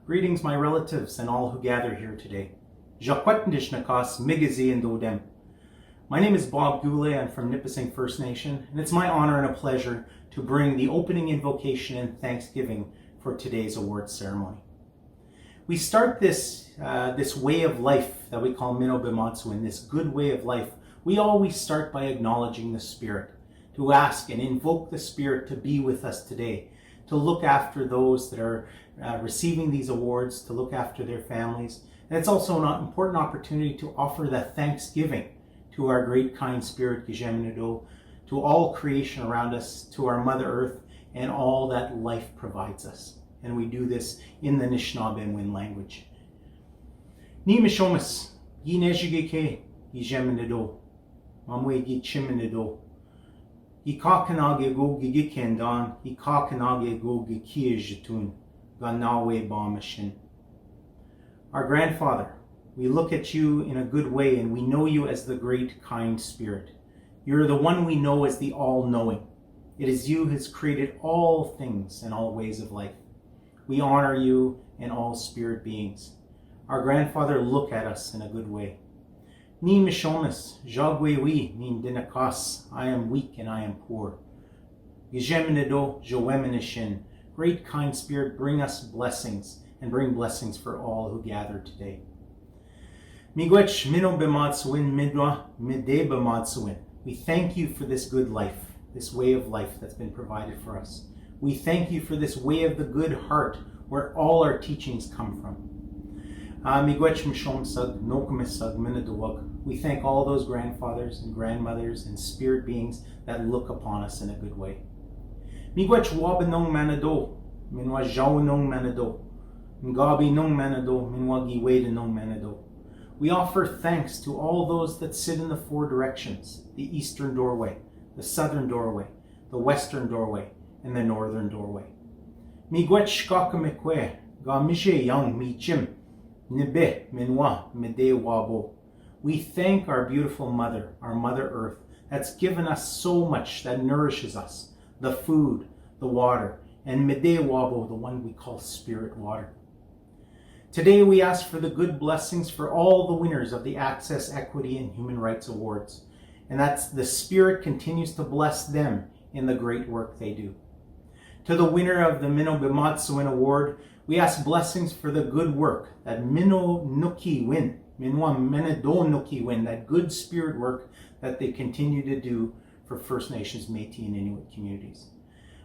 Greetings, my relatives and all who gather here today. My name is Bob Goulet. I'm from Nipissing First Nation, and it's my honor and a pleasure to bring the opening invocation and thanksgiving for today's awards ceremony. We start this way of life that we call Mino Bimatsuin, this good way of life. We always start by acknowledging the Spirit, to ask and invoke the Spirit to be with us today, to look after those that are receiving these awards, to look after their families. And it's also an important opportunity to offer that thanksgiving to our great kind Spirit, Gijeminido, to all creation around us, to our Mother Earth, and all that life provides us. And we do this in the Anishinaabe language. Ni mishomas, gi nejigeke, Gijeminido, mamwe gi chiminido, gi kakanage go gigikendan, gi kakanage go gikijatun, ganawe bamashin. Our grandfather, we look at you in a good way and we know you as the great kind Spirit. You're the one we know as the all-knowing. It is you who has created all things and all ways of life. We honor you and all spirit beings. Our grandfather, look at us in a good way. Ni mishomas, jagwewi, min dinakas, I am weak and I am poor. Gijeminido, joeminishin, great kind Spirit, bring us blessings and bring blessings for all who gather today. Miigwech mino bimatsuin midwa mide bimatsuin. We thank you for this good life, this way of life that's been provided for us. We thank you for this way of the good heart where all our teachings come from. We thank all those grandfathers and grandmothers and spirit beings that look upon us in a good way. Miigwech wabanong manado, minwa jaunong manado, ngabi nong manado, minwa giwedanong manado. We offer thanks to all those that sit in the four directions, the eastern doorway, the southern doorway, the western doorway, and the northern doorway. Miigwech shkakamekwe, ga mishe yang mi chim, nibe minwa mide wabo. We thank our beautiful mother, our Mother Earth, that's given us so much that nourishes us, the food, the water, and mide wabo, the one we call spirit water. Today we ask for the good blessings for all the winners of the Access, Equity, and Human Rights Awards, and that's the Spirit continues to bless them in the great work they do. To the winner of the Mino Bimatsuin Award, we ask blessings for the good work that Mino Nuki win, Minwa Menedo Nuki win, that good spirit work that they continue to do for First Nations, Métis, and Inuit communities.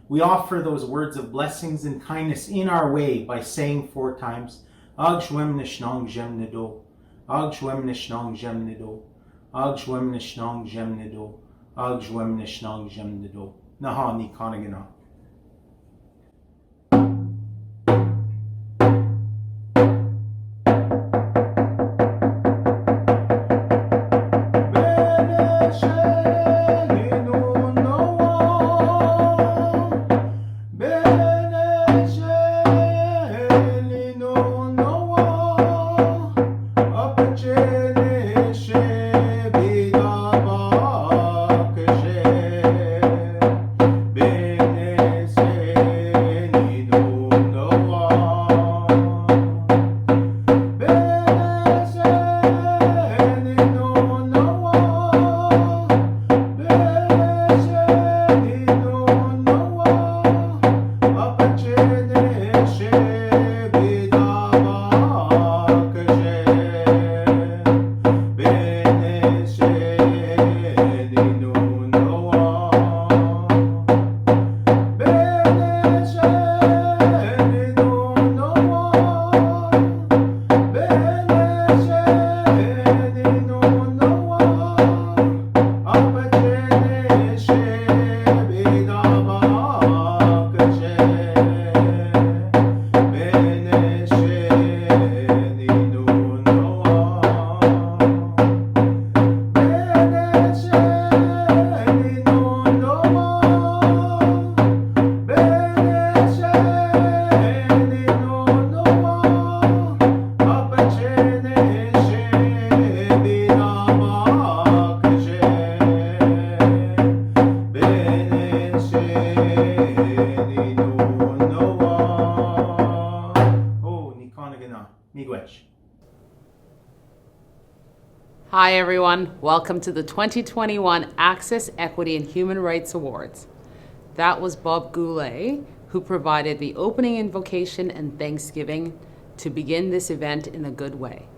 We offer those words of blessings and kindness in our way by saying 4 times, Ag Shwem Nishnong Jem Nido, Ag Shwem Nishnong Jem Nido, Ag Shwem Nishnong Jem Nido, Ag Shwem Nishnong Jem Nido, Naha Ni Kanagana. Bene Hi everyone, welcome to the 2021 Access, Equity and Human Rights Awards. That was Bob Goulet, who provided the opening invocation and thanksgiving to begin this event in a good way.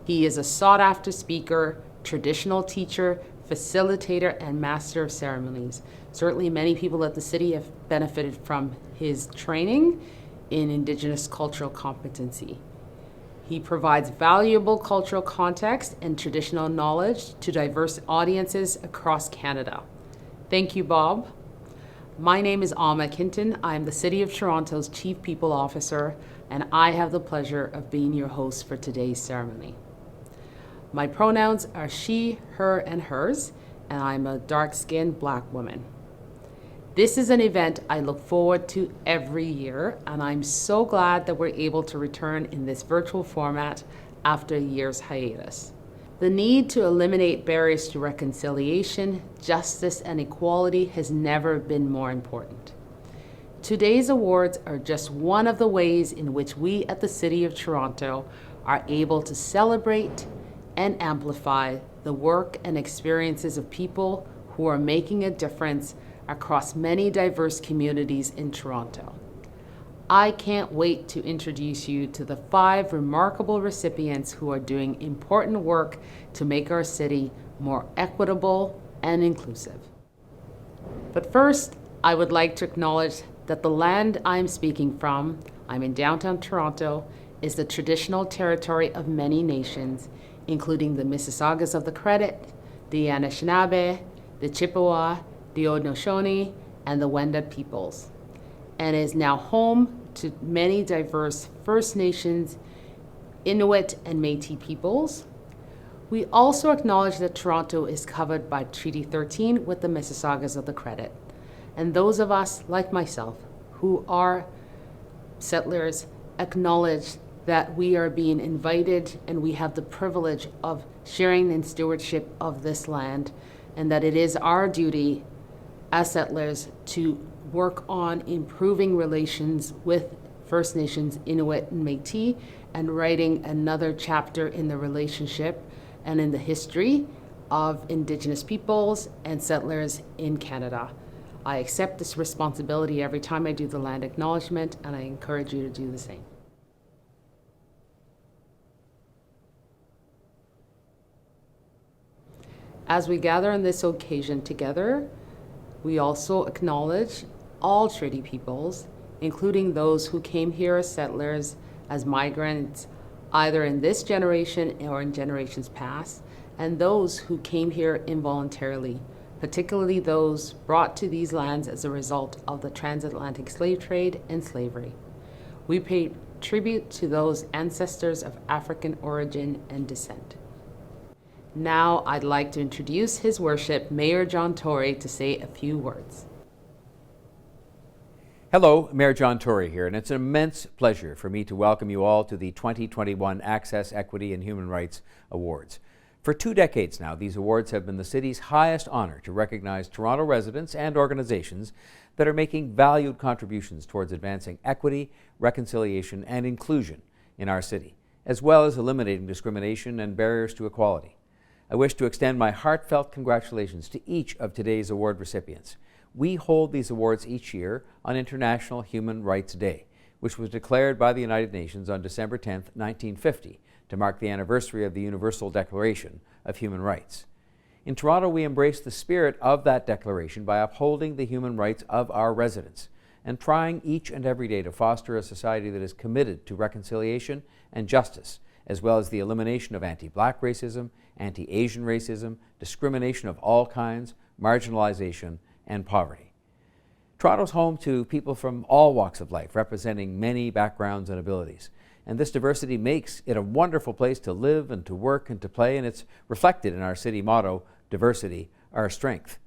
He is a sought-after speaker, traditional teacher, facilitator, and master of ceremonies. Certainly many people at the city have benefited from his training in Indigenous cultural competency. He provides valuable cultural context and traditional knowledge to diverse audiences across Canada. Thank you, Bob. My name is Alma Kinton. I'm the City of Toronto's Chief People Officer, and I have the pleasure of being your host for today's ceremony. My pronouns are she, her, and hers, and I'm a dark-skinned Black woman. This is an event I look forward to every year, and I'm so glad that we're able to return in this virtual format after a year's hiatus. The need to eliminate barriers to reconciliation, justice, and equality has never been more important. Today's awards are just one of the ways in which we at the City of Toronto are able to celebrate and amplify the work and experiences of people who are making a difference across many diverse communities in Toronto. I can't wait to introduce you to the 5 remarkable recipients who are doing important work to make our city more equitable and inclusive. But first, I would like to acknowledge that the land I'm speaking from, I'm in downtown Toronto, is the traditional territory of many nations, including the Mississaugas of the Credit, the Anishinaabe, the Chippewa, the Haudenosaunee, and the Wendat peoples, and is now home to many diverse First Nations, Inuit, and Métis peoples. We also acknowledge that Toronto is covered by Treaty 13 with the Mississaugas of the Credit, and those of us, like myself, who are settlers, acknowledge that we are being invited and we have the privilege of sharing in stewardship of this land, and that it is our duty as settlers to work on improving relations with First Nations, Inuit, and Métis, and writing another chapter in the relationship and in the history of Indigenous peoples and settlers in Canada. I accept this responsibility every time I do the land acknowledgement, and I encourage you to do the same. As we gather on this occasion together, we also acknowledge all treaty peoples, including those who came here as settlers, as migrants, either in this generation or in generations past, and those who came here involuntarily, particularly those brought to these lands as a result of the transatlantic slave trade and slavery. We pay tribute to those ancestors of African origin and descent. Now I'd like to introduce His Worship Mayor John Tory to say a few words. Hello, Mayor John Tory here, and it's an immense pleasure for me to welcome you all to the 2021 Access, Equity and Human Rights Awards. For 2 decades now, these awards have been the city's highest honor to recognize Toronto residents and organizations that are making valued contributions towards advancing equity, reconciliation, and inclusion in our city, as well as eliminating discrimination and barriers to equality. I wish to extend my heartfelt congratulations to each of today's award recipients. We hold these awards each year on International Human Rights Day, which was declared by the United Nations on December 10, 1950, to mark the anniversary of the Universal Declaration of Human Rights. In Toronto, we embrace the spirit of that declaration by upholding the human rights of our residents and trying each and every day to foster a society that is committed to reconciliation and justice, as well as the elimination of anti-Black racism, anti-Asian racism, discrimination of all kinds, marginalization, and poverty. Toronto's home to people from all walks of life, representing many backgrounds and abilities. And this diversity makes it a wonderful place to live and to work and to play, and it's reflected in our city motto, diversity, our strength.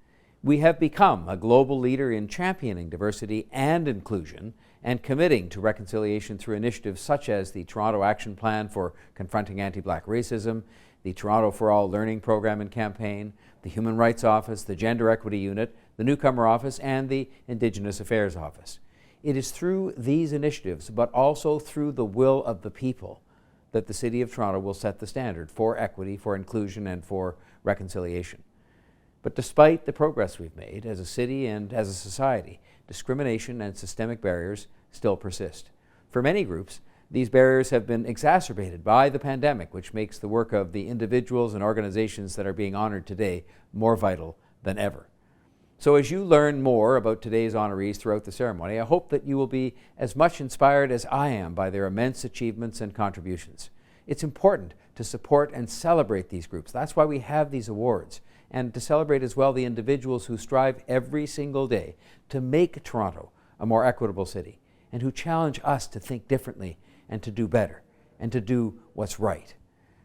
We have become a global leader in championing diversity and inclusion and committing to reconciliation through initiatives such as the Toronto Action Plan for Confronting Anti-Black Racism, the Toronto for All Learning Program and Campaign, the Human Rights Office, the Gender Equity Unit, the Newcomer Office, and the Indigenous Affairs Office. It is through these initiatives, but also through the will of the people, that the City of Toronto will set the standard for equity, for inclusion, and for reconciliation. But despite the progress we've made as a city and as a society, discrimination and systemic barriers still persist. For many groups, these barriers have been exacerbated by the pandemic, which makes the work of the individuals and organizations that are being honored today more vital than ever. So as you learn more about today's honorees throughout the ceremony, I hope that you will be as much inspired as I am by their immense achievements and contributions. It's important to support and celebrate these groups. That's why we have these awards, and to celebrate as well the individuals who strive every single day to make Toronto a more equitable city, and who challenge us to think differently and to do better and to do what's right.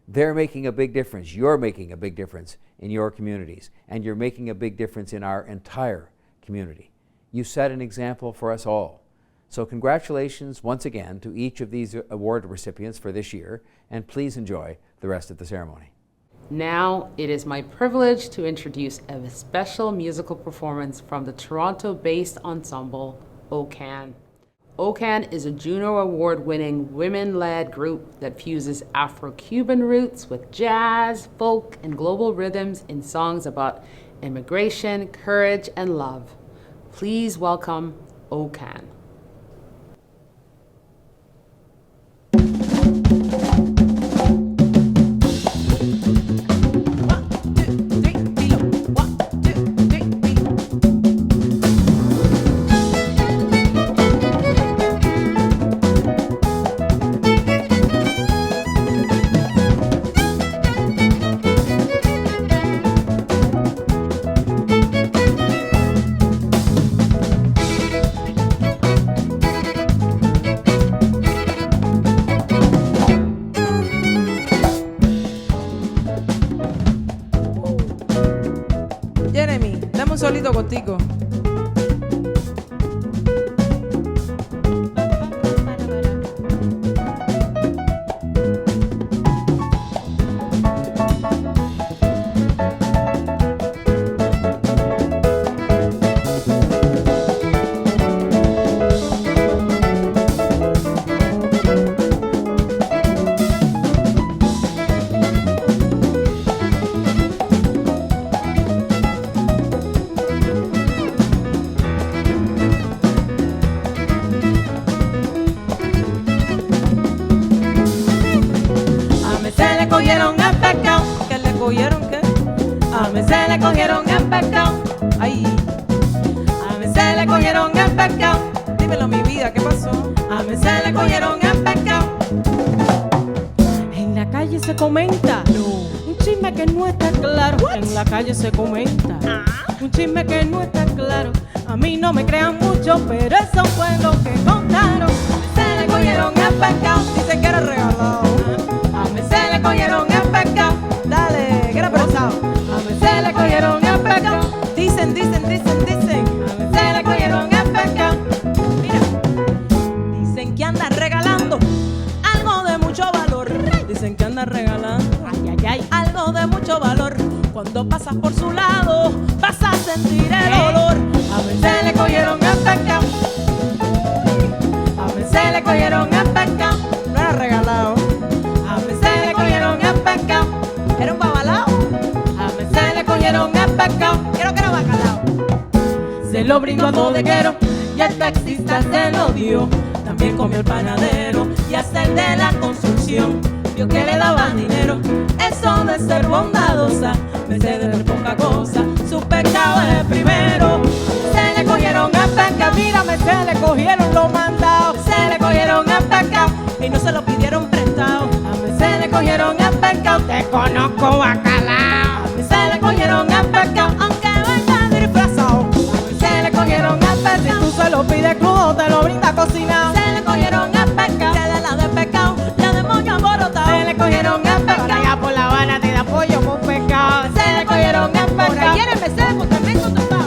They're making a big difference. You're making a big difference in your communities, and you're making a big difference in our entire community. You set an example for us all. So congratulations once again to each of these award recipients for this year, and please enjoy the rest of the ceremony. Now it is my privilege to introduce a special musical performance from the Toronto-based ensemble OCAN. OCAN is a Juno Award-winning women-led group that fuses Afro-Cuban roots with jazz, folk, and global rhythms in songs about immigration, courage, and love. Please welcome OCAN. Jeremy, dame un solito contigo. A mí se le cogieron el pecado. Ay, a mí se le cogieron el pecado. Dímelo mi vida, ¿qué pasó? A mí se le cogieron el pecado. En la calle se comenta un chisme que no está claro. En la calle se comenta un chisme que no está claro. A mí no me crean mucho, pero eso fue lo que contaron. Se le cogieron el pecado. Dice que era regalado. A mí se le cogieron el pecado. Dale, que era pesado. A mí se le cogieron el pecado. Dicen. A mí se le cogieron el pecado. Mira, dicen que anda regalando algo de mucho valor. Dicen que anda regalando algo de mucho valor. Cuando pasas por su lado vas a sentir el olor. A mí se le cogieron el pecado. A mí se le cogieron el pecado. No era regalado. A mí se le cogieron el pecado. Era un babalao. A mí se le cogieron el pecado. Quiero que era bacalao. Se lo brindó a bodeguero y el taxista se lo dio. También comió el panadero y hasta el de la construcción. Vio que le daban dinero, eso de ser bondadosa. Me sé de ver poca cosa, su pecado es el primero. Se le cogieron el pecado, mírame, se le cogieron los mandados. Se le cogieron el pecado y no se lo pidieron prestado. A mí se le cogieron el pecado, te conozco bacalao. A mí se le cogieron el pecado, aunque venga disfrazado. A mí se le cogieron el pecado, si tú se lo pides crudo, te lo brinda cocinado. Se le cogieron el pecado, te da la de pecado, la de moño aborotado. Se le cogieron el pecado, por allá por La Habana te da pollo con pescado. Se le cogieron el pecado, por ahí en el mesero también con tu pavo.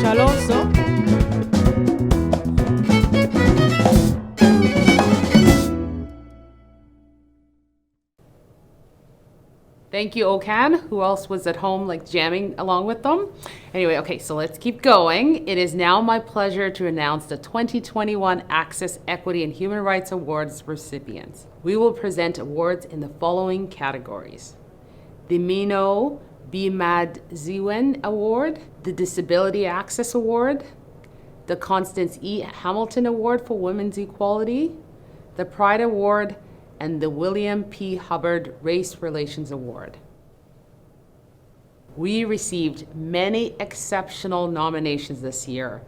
chaloso. Thank you, Okan. Who else was at home like jamming along with them? Anyway, okay, so let's keep going. It is now my pleasure to announce the 2021 Access, Equity, and Human Rights Awards recipients. We will present awards in the following categories: the Mino Bimadziwen Award, the Disability Access Award, the Constance E. Hamilton Award for Women's Equality, the Pride Award, and the William P. Hubbard Race Relations Award. We received many exceptional nominations this year,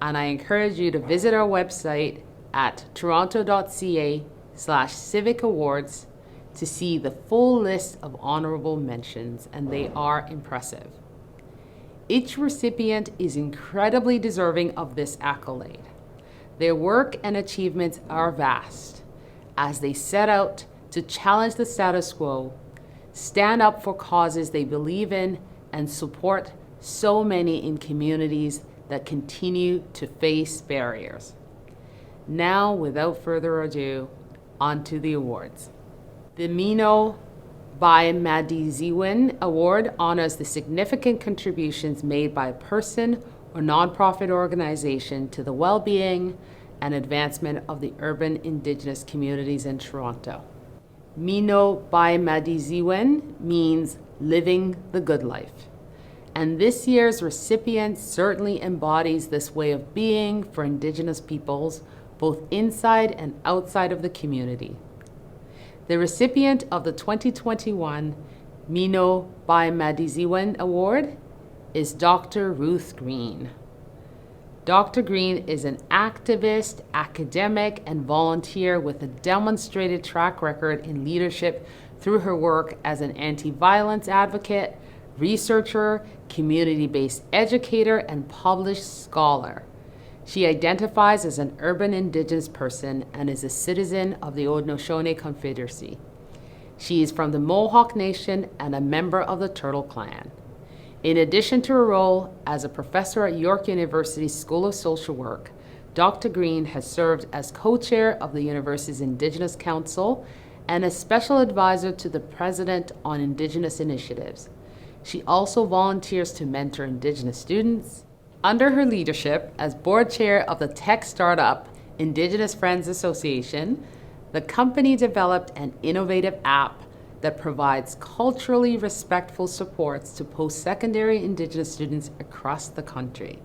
and I encourage you to visit our website at toronto.ca/CivicAwards to see the full list of honorable mentions, and they are impressive. Each recipient is incredibly deserving of this accolade. Their work and achievements are vast, as they set out to challenge the status quo, stand up for causes they believe in, and support so many in communities that continue to face barriers. Now, without further ado, on to the awards. The Mino Bimadziwen Award honors the significant contributions made by a person or nonprofit organization to the well-being and advancement of the urban Indigenous communities in Toronto. Mino Bimadziwen means living the good life. And this year's recipient certainly embodies this way of being for Indigenous peoples, both inside and outside of the community. The recipient of the 2021 Mino Bimadziwen Award is Dr. Ruth Green. Dr. Green is an activist, academic, and volunteer with a demonstrated track record in leadership through her work as an anti-violence advocate, researcher, community-based educator, and published scholar. She identifies as an urban Indigenous person and is a citizen of the Haudenosaunee Confederacy. She is from the Mohawk Nation and a member of the Turtle Clan. In addition to her role as a professor at York University's School of Social Work, Dr. Green has served as co-chair of the university's Indigenous Council and a special advisor to the President on Indigenous Initiatives. She also volunteers to mentor Indigenous students. Under her leadership as board chair of the tech startup Indigenous Friends Association, the company developed an innovative app that provides culturally respectful supports to post-secondary Indigenous students across the country.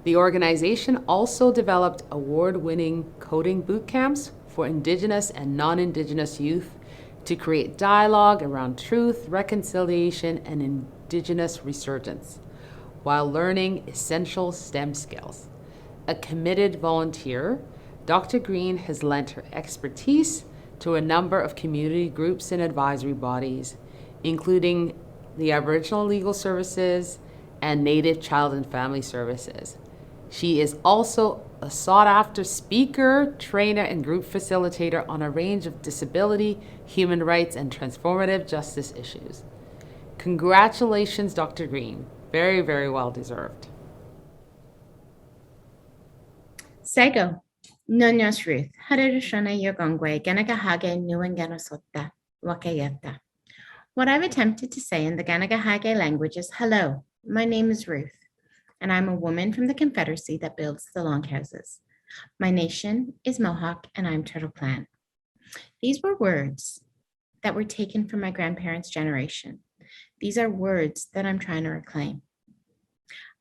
The organization also developed award-winning coding boot camps for Indigenous and non-Indigenous youth to create dialogue around truth, reconciliation, and Indigenous resurgence, while learning essential STEM skills. A committed volunteer, Dr. Green has lent her expertise to a number of community groups and advisory bodies, including the Aboriginal Legal Services and Native Child and Family Services. She is also a sought-after speaker, trainer, and group facilitator on a range of disability, human rights, and transformative justice issues. Congratulations, Dr. Green. Very, very well deserved. Sego, Nonyos Ruth, Harushana Yogongwe, Ganagahage, Nuanganosota, Wakayata. What I've attempted to say in the Ganagahage language is hello, my name is Ruth, and I'm a woman from the Confederacy that builds the longhouses. My nation is Mohawk, and I'm Turtle Clan. These were words that were taken from my grandparents' generation. These are words that I'm trying to reclaim.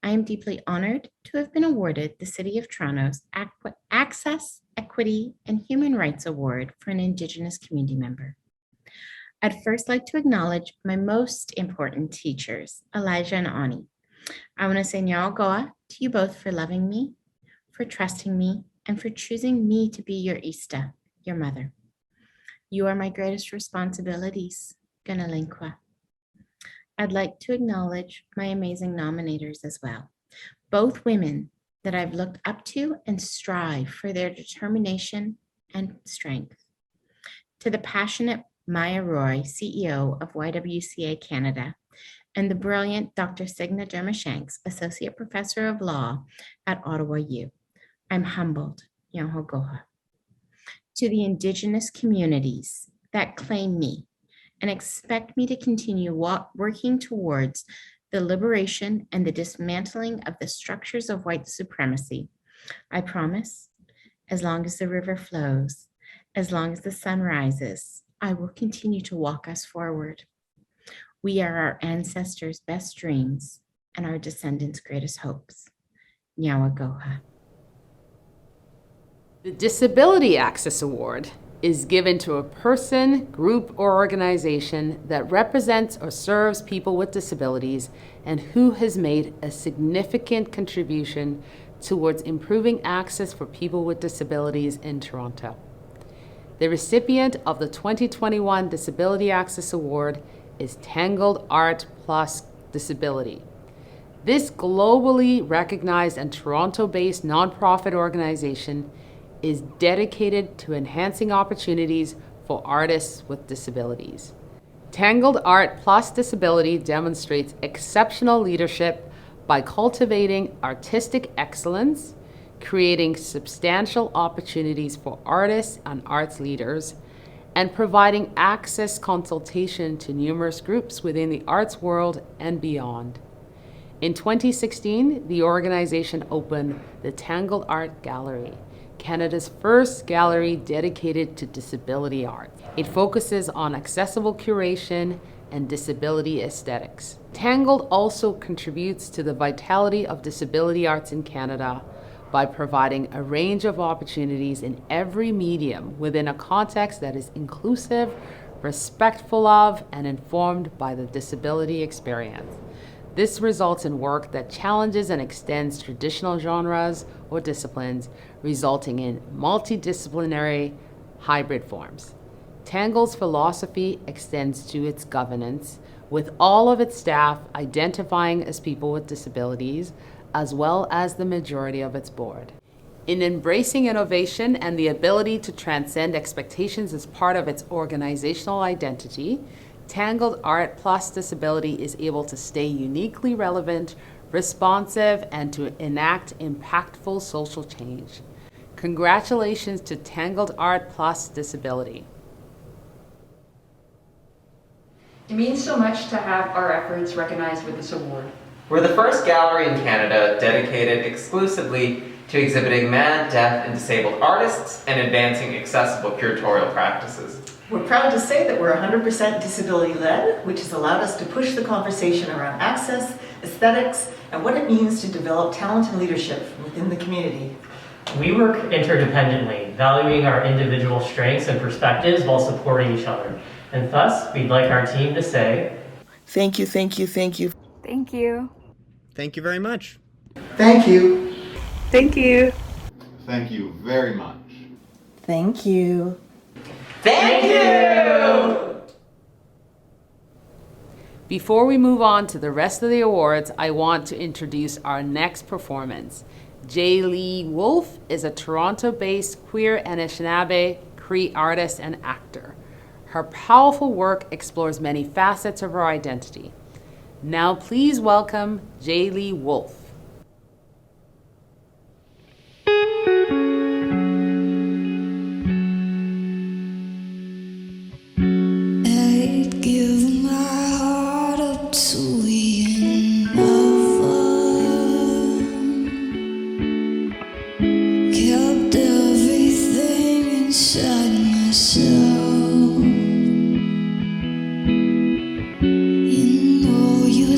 I am deeply honored to have been awarded the City of Toronto's Access, Equity, and Human Rights Award for an Indigenous community member. I'd first like to acknowledge my most important teachers, Elijah and Ani. I want to say Nyao to you both for loving me, for trusting me, and for choosing me to be your Ista, your mother. You are my greatest responsibilities, Ganalinkwa. I'd like to acknowledge my amazing nominators as well, both women that I've looked up to and strive for their determination and strength. To the passionate Maya Roy, CEO of YWCA Canada, and the brilliant Dr. Signa Dermashanks, Associate Professor of Law at Ottawa U. I'm humbled, Yahogoha, to the Indigenous communities that claim me and expect me to continue working towards the liberation and the dismantling of the structures of white supremacy. I promise, as long as the river flows, as long as the sun rises, I will continue to walk us forward. We are our ancestors' best dreams and our descendants' greatest hopes. Nyawagoha. The Disability Access Award is given to a person, group, or organization that represents or serves people with disabilities and who has made a significant contribution towards improving access for people with disabilities in Toronto. The recipient of the 2021 Disability Access Award is Tangled Art Plus Disability. This globally recognized and Toronto-based nonprofit organization is dedicated to enhancing opportunities for artists with disabilities. Tangled Art Plus Disability demonstrates exceptional leadership by cultivating artistic excellence, creating substantial opportunities for artists and arts leaders, and providing access consultation to numerous groups within the arts world and beyond. In 2016, the organization opened the Tangled Art Gallery, Canada's first gallery dedicated to disability art. It focuses on accessible curation and disability aesthetics. Tangled also contributes to the vitality of disability arts in Canada by providing a range of opportunities in every medium within a context that is inclusive, respectful of, and informed by the disability experience. This results in work that challenges and extends traditional genres or disciplines, resulting in multidisciplinary hybrid forms. Tangled's philosophy extends to its governance, with all of its staff identifying as people with disabilities, as well as the majority of its board. In embracing innovation and the ability to transcend expectations as part of its organizational identity, Tangled Art Plus Disability is able to stay uniquely relevant, responsive, and to enact impactful social change. Congratulations to Tangled Art Plus Disability. It means so much to have our efforts recognized with this award. We're the first gallery in Canada dedicated exclusively to exhibiting mad, deaf, and disabled artists and advancing accessible curatorial practices. We're proud to say that we're 100% disability-led, which has allowed us to push the conversation around access, aesthetics, and what it means to develop talent and leadership within the community. We work interdependently, valuing our individual strengths and perspectives while supporting each other. And thus, we'd like our team to say, thank you, thank you, thank you. Thank you. Thank you very much. Thank you. Thank you. Thank you very much. Thank you. Thank you! Before we move on to the rest of the awards, I want to introduce our next performance. Jay Lee Wolfe is a Toronto-based queer Anishinaabe Cree artist and actor. Her powerful work explores many facets of her identity. Now please welcome Jay Lee Wolfe.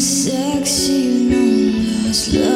Sexy, long lost love.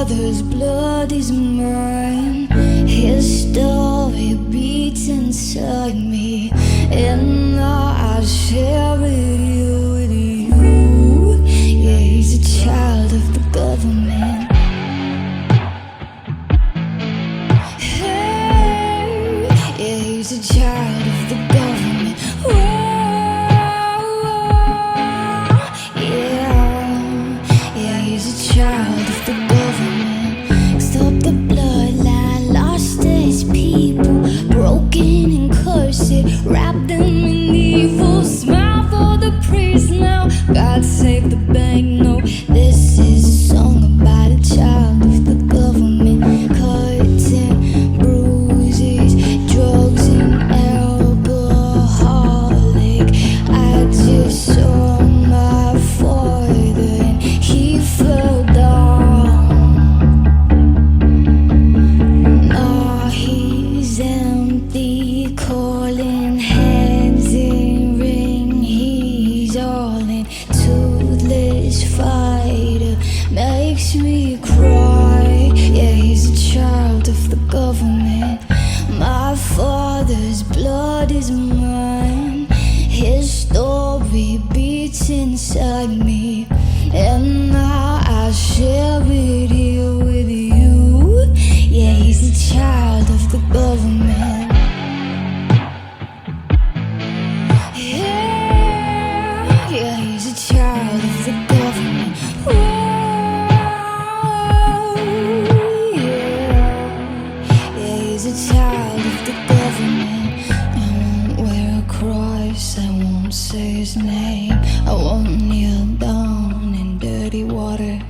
father's blood is mine. His story beats inside me, and I share it with you. Yeah, he's a child of the government. Hey, yeah, he's a child of the government. Whoa, yeah, he's a child of the government. Stop the bloodline, lost his people, broken and cursed, wrapped them in evil. Smile for the priest now, God save the bank. No, this is a song about a child of the government. Cuts and bruises, drugs and alcoholic. I just saw my father and he fell down. Now he's empty, calling hands in ring. He's all in, toothless fighter, makes me cry. Yeah, he's a child of the government. My father's blood is mine. His story beats inside me, and now I share it here with you. Yeah, he's a child of the government. Yeah, he's a child of the government. Whoa, yeah, he's a child of the government. I won't wear a cross, I won't say his name. I won't kneel down in dirty water.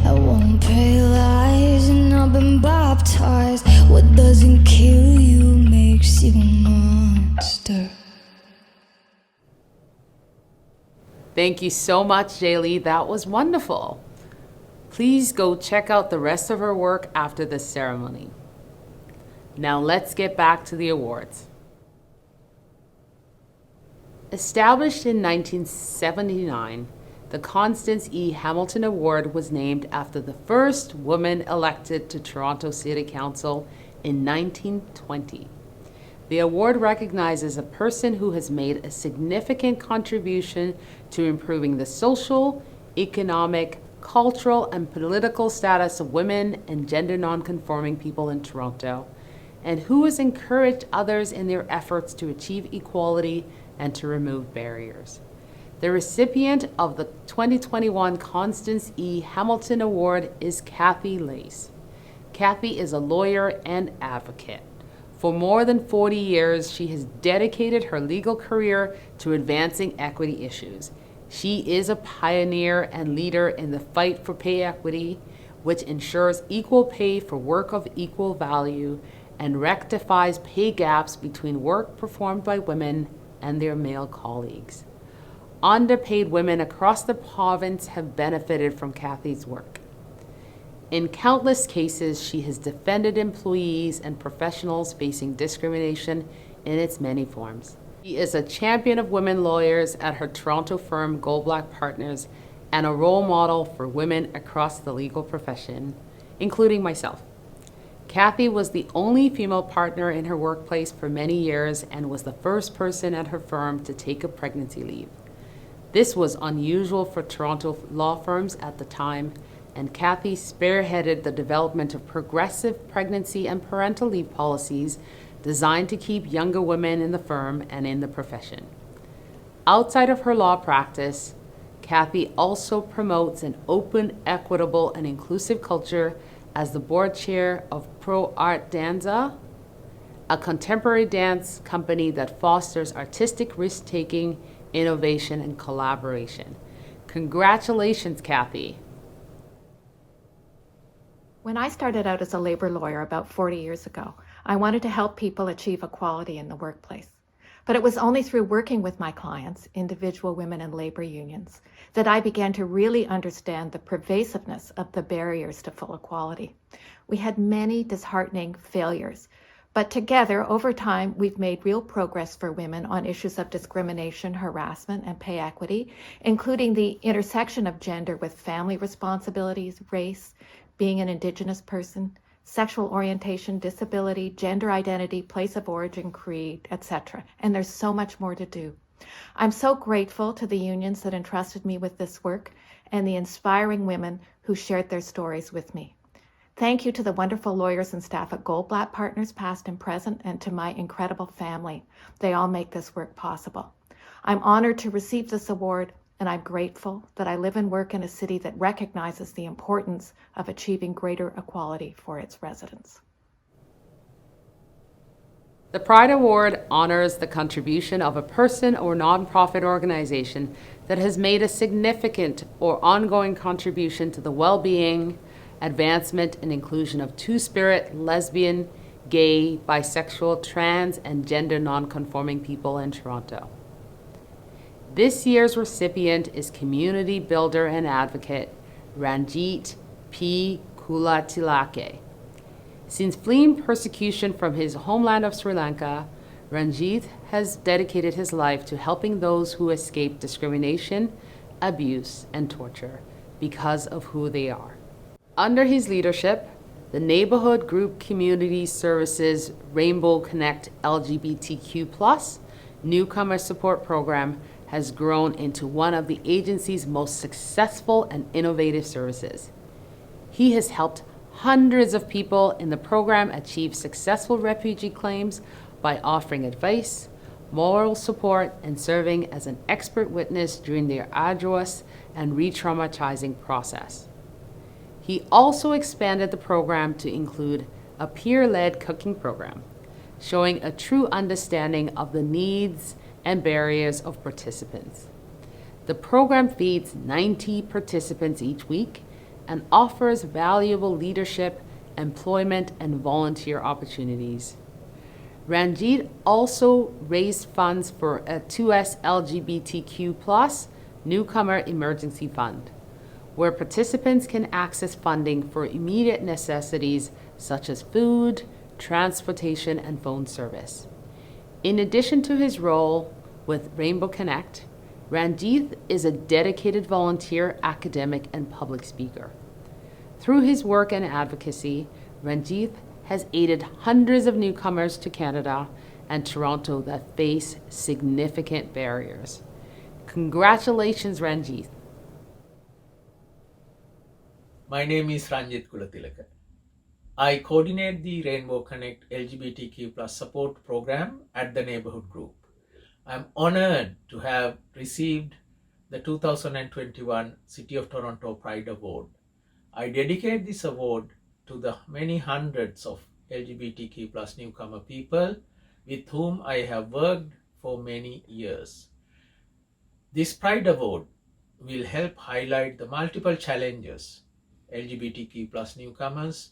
I won't pay lies, and I've been baptized. What doesn't kill you makes you a monster. Thank you so much, Jaylee. That was wonderful. Please go check out the rest of her work after this ceremony. Now let's get back to the awards. Established in 1979, the Constance E. Hamilton Award was named after the first woman elected to Toronto City Council in 1920. The award recognizes a person who has made a significant contribution to improving the social, economic, cultural, and political status of women and gender nonconforming people in Toronto, and who has encouraged others in their efforts to achieve equality and to remove barriers. The recipient of the 2021 Constance E. Hamilton Award is Kathy Lace. Kathy is a lawyer and advocate. For more than 40 years, she has dedicated her legal career to advancing equity issues. She is a pioneer and leader in the fight for pay equity, which ensures equal pay for work of equal value and rectifies pay gaps between work performed by women and their male colleagues. Underpaid women across the province have benefited from Kathy's work. In countless cases, she has defended employees and professionals facing discrimination in its many forms. She is a champion of women lawyers at her Toronto firm Goldblack Partners and a role model for women across the legal profession, including myself. Kathy was the only female partner in her workplace for many years and was the first person at her firm to take a pregnancy leave. This was unusual for Toronto law firms at the time, and Kathy spearheaded the development of progressive pregnancy and parental leave policies designed to keep younger women in the firm and in the profession. Outside of her law practice, Kathy also promotes an open, equitable, and inclusive culture as the board chair of Pro Art Danza, a contemporary dance company that fosters artistic risk-taking, innovation, and collaboration. Congratulations, Kathy. When I started out as a labor lawyer about 40 years ago, I wanted to help people achieve equality in the workplace. But it was only through working with my clients, individual women and labor unions, that I began to really understand the pervasiveness of the barriers to full equality. We had many disheartening failures, but together, over time, we've made real progress for women on issues of discrimination, harassment, and pay equity, including the intersection of gender with family responsibilities, race, being an Indigenous person, sexual orientation, disability, gender identity, place of origin, creed, etc. And there's so much more to do. I'm so grateful to the unions that entrusted me with this work and the inspiring women who shared their stories with me. Thank you to the wonderful lawyers and staff at Goldblatt Partners, past and present, and to my incredible family. They all make this work possible. I'm honored to receive this award, and I'm grateful that I live and work in a city that recognizes the importance of achieving greater equality for its residents. The Pride Award honors the contribution of a person or nonprofit organization that has made a significant or ongoing contribution to the well-being, advancement, and inclusion of two-spirit, lesbian, gay, bisexual, trans, and gender non-conforming people in Toronto. This year's recipient is community builder and advocate Ranjit P. Kulatilake. Since fleeing persecution from his homeland of Sri Lanka, Ranjit has dedicated his life to helping those who escape discrimination, abuse, and torture because of who they are. Under his leadership, the Neighborhood Group Community Services Rainbow Connect LGBTQ+ Newcomer Support Program has grown into one of the agency's most successful and innovative services. He has helped hundreds of people in the program achieve successful refugee claims by offering advice, moral support, and serving as an expert witness during their arduous and re-traumatizing process. He also expanded the program to include a peer-led cooking program, showing a true understanding of the needs and barriers of participants. The program feeds 90 participants each week and offers valuable leadership, employment, and volunteer opportunities. Ranjit also raised funds for a 2S LGBTQ+ Newcomer Emergency Fund, where participants can access funding for immediate necessities such as food, transportation, and phone service. In addition to his role with Rainbow Connect, Ranjit is a dedicated volunteer, academic, and public speaker. Through his work and advocacy, Ranjit has aided hundreds of newcomers to Canada and Toronto that face significant barriers. Congratulations, Ranjit. My name is Ranjit Kulatilaka. I coordinate the Rainbow Connect LGBTQ+ support program at the Neighborhood Group. I'm honored to have received the 2021 City of Toronto Pride Award. I dedicate this award to the many hundreds of LGBTQ+ newcomer people with whom I have worked for many years. This Pride Award will help highlight the multiple challenges LGBTQ+ newcomers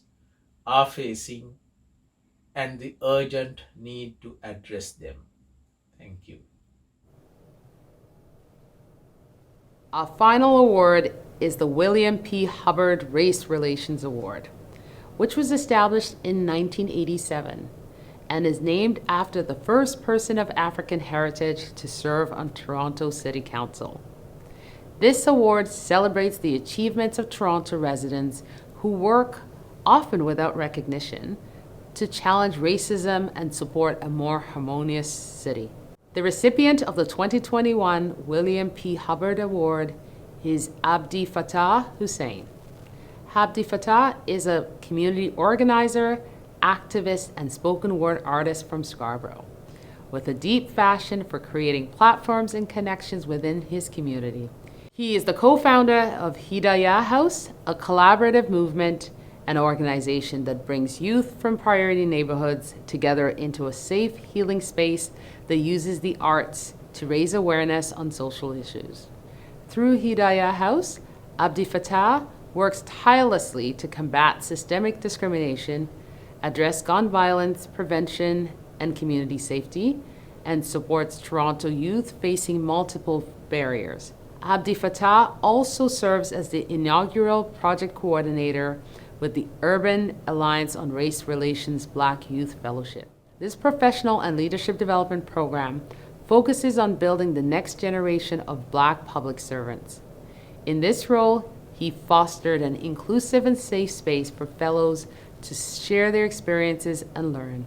are facing and the urgent need to address them. Thank you. Our final award is the William P. Hubbard Race Relations Award, which was established in 1987 and is named after the first person of African heritage to serve on Toronto City Council. This award celebrates the achievements of Toronto residents who work, often without recognition, to challenge racism and support a more harmonious city. The recipient of the 2021 William P. Hubbard Award is Abdi Fattah Hussein. Abdi Fattah is a community organizer, activist, and spoken word artist from Scarborough, with a deep passion for creating platforms and connections within his community. He is the co-founder of Hidayah House, a collaborative movement and organization that brings youth from priority neighborhoods together into a safe, healing space that uses the arts to raise awareness on social issues. Through Hidayah House, Abdi Fattah works tirelessly to combat systemic discrimination, address gun violence prevention and community safety, and supports Toronto youth facing multiple barriers. Abdi Fattah also serves as the inaugural project coordinator with the Urban Alliance on Race Relations Black Youth Fellowship. This professional and leadership development program focuses on building the next generation of Black public servants. In this role, He fostered an inclusive and safe space for fellows to share their experiences and learn.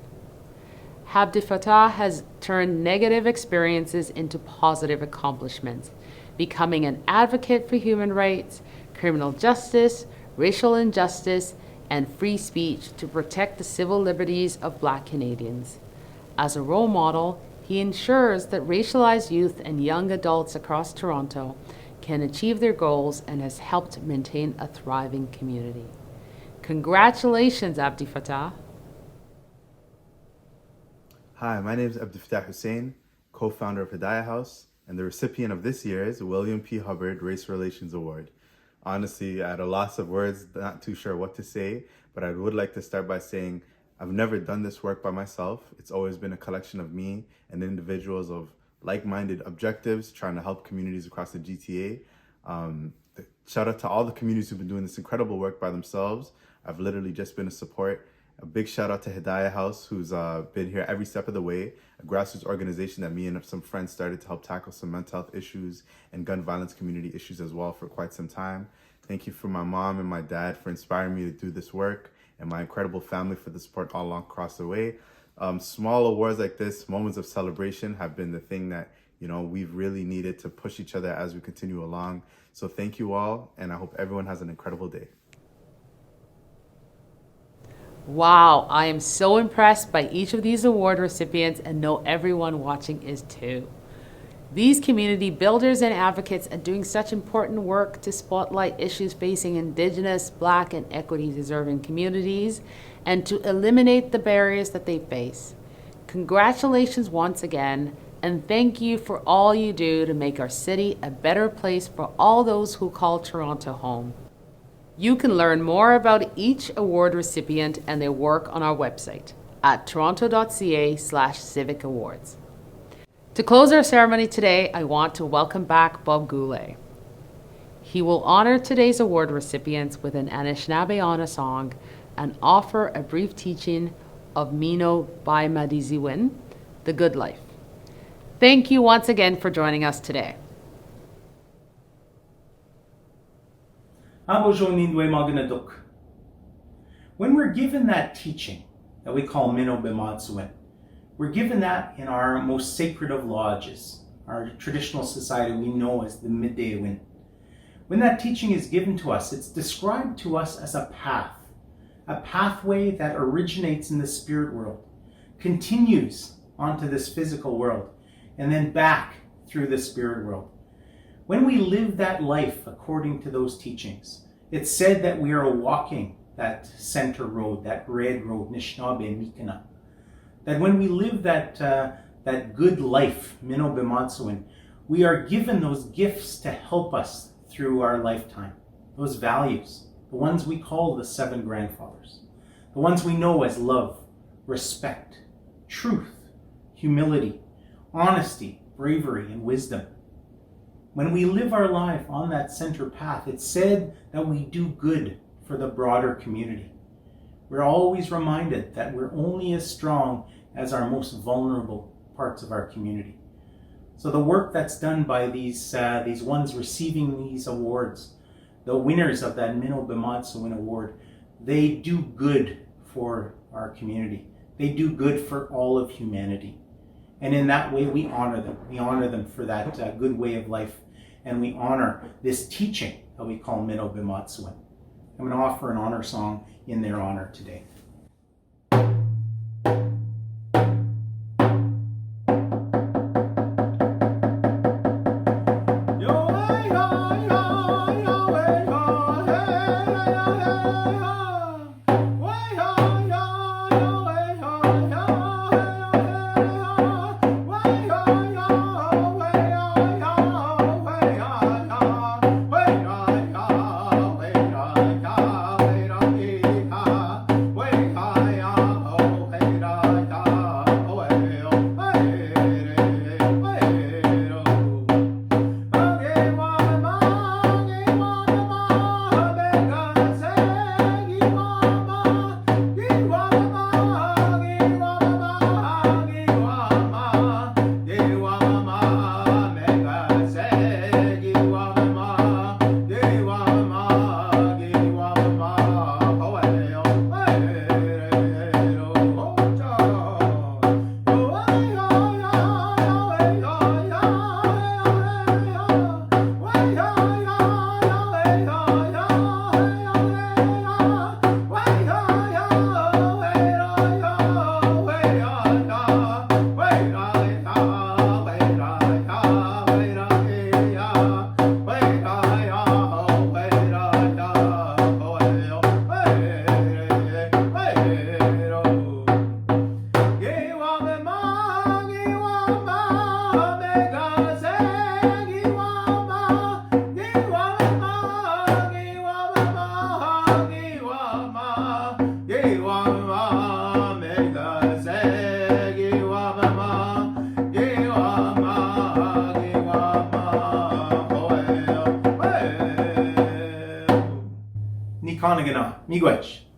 Abdi Fattah has turned negative experiences into positive accomplishments, becoming an advocate for human rights, criminal justice, racial injustice, and free speech to protect the civil liberties of Black Canadians. As a role model, he ensures that racialized youth and young adults across Toronto can achieve their goals and has helped maintain a thriving community. Congratulations, Abdi Fattah. Hi, my name is Abdi Fattah Hussein, co-founder of Hidayah House, and the recipient of this year's William P. Hubbard Race Relations Award. Honestly, at a loss of words, not too sure what to say, but I would like to start by saying I've never done this work by myself. It's always been a collection of me and individuals of like-minded objectives trying to help communities across the GTA. Shout out to all the communities who've been doing this incredible work by themselves. I've literally just been a support. A big shout out to Hidayah House, who's been here every step of the way, a grassroots organization that me and some friends started to help tackle some mental health issues and gun violence community issues as well for quite some time. Thank you for my mom and my dad for inspiring me to do this work, and my incredible family for the support all along across the way. Small awards like this, moments of celebration, have been the thing that we've really needed to push each other as we continue along. So thank you all, and I hope everyone has an incredible day. Wow, I am so impressed by each of these award recipients and know everyone watching is too. These community builders and advocates are doing such important work to spotlight issues facing Indigenous, Black, and equity-deserving communities and to eliminate the barriers that they face. Congratulations once again, and thank you for all you do to make our city a better place for all those who call Toronto home. You can learn more about each award recipient and their work on our website at toronto.ca/CivicAwards. To close our ceremony today, I want to welcome back Bob Goulet. He will honor today's award recipients with an Anishinaabe song and offer a brief teaching of Mino by Madiziwin, The Good Life. Thank you once again for joining us today. When we're given that teaching that we call Mino Bimatsuin, we're given that in our most sacred of lodges, our traditional society we know as the Midday Wind. When that teaching is given to us, it's described to us as a pathway that originates in the spirit world, continues onto this physical world, and then back through the spirit world. When we live that life according to those teachings, it's said that we are walking that center road, that red road, Nishnawbe Mikana. That when we live that good life, Mino Bimatsuin, we are given those gifts to help us through our lifetime. Those values, the ones we call the 7 grandfathers, the ones we know as love, respect, truth, humility, honesty, bravery, and wisdom. When we live our life on that center path, it's said that we do good for the broader community. We're always reminded that we're only as strong as our most vulnerable parts of our community. So the work that's done by these ones receiving these awards, the winners of that Mino Bimatsuin Award, they do good for our community. They do good for all of humanity. And in that way, we honor them. We honor them for that good way of life. And we honor this teaching that we call Mino Bimatsuin. I'm going to offer an honor song in their honor today. Kikanagana, Miigwech.